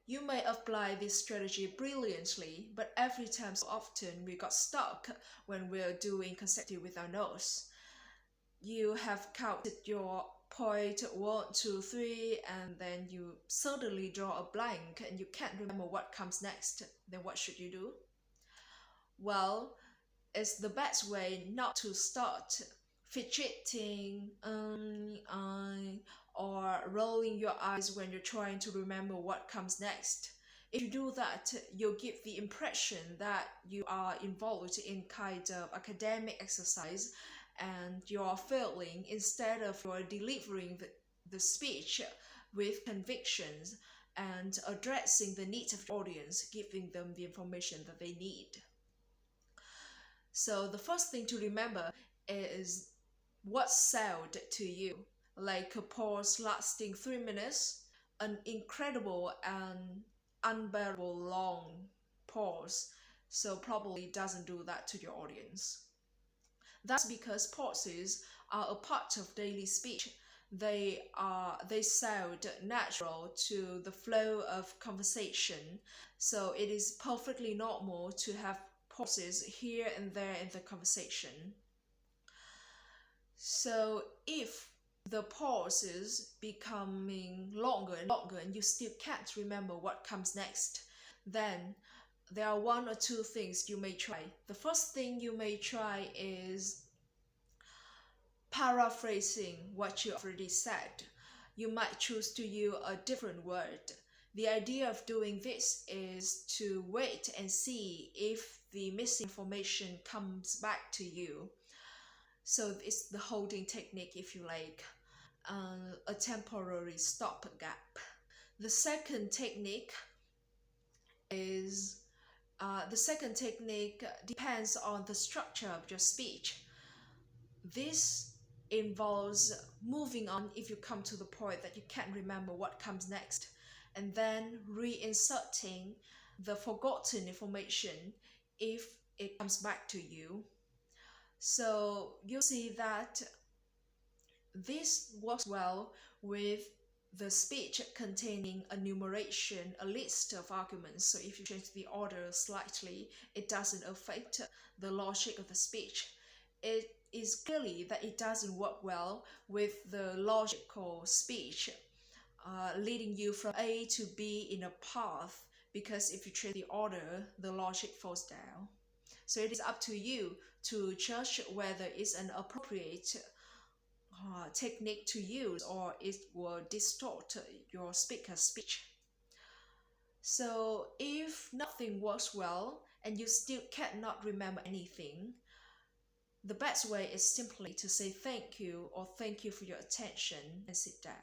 You may apply this strategy brilliantly, but every time so often we got stuck when we're doing consecutive with our nose. You have counted your point 1, 2, 3, and then you suddenly draw a blank and you can't remember what comes next. Then what should you do? Well, it's the best way not to start fidgeting, or rolling your eyes when you're trying to remember what comes next. If you do that, you'll give the impression that you are involved in kind of academic exercise and you're failing instead of you're delivering the speech with convictions and addressing the needs of the audience, giving them the information that they need. So the first thing to remember is what sold to you, like a pause lasting 3 minutes, an incredible and unbearable long pause. So probably doesn't do that to your audience. That's because pauses are a part of daily speech. They sound natural to the flow of conversation. So it is perfectly normal to have pauses here and there in the conversation. So if the pause is becoming longer and longer and you still can't remember what comes next, then there are one or two things you may try. The first thing you may try is paraphrasing what you already said. You might choose to use a different word. The idea of doing this is to wait and see if the missing information comes back to you. So it's the holding technique, if you like, a temporary stopgap. The second technique is the second technique depends on the structure of your speech. This involves moving on if you come to the point that you can't remember what comes next, and then reinserting the forgotten information if it comes back to you. So you see that this works well with the speech containing a numeration, a list of arguments. So if you change the order slightly, it doesn't affect the logic of the speech. It is clearly that it doesn't work well with the logical speech, leading you from A to B in a path, because if you change the order, the logic falls down. So it is up to you to judge whether it's an appropriate technique to use or it will distort your speaker's speech. So if nothing works well and you still cannot remember anything, the best way is simply to say thank you or thank you for your attention and sit down.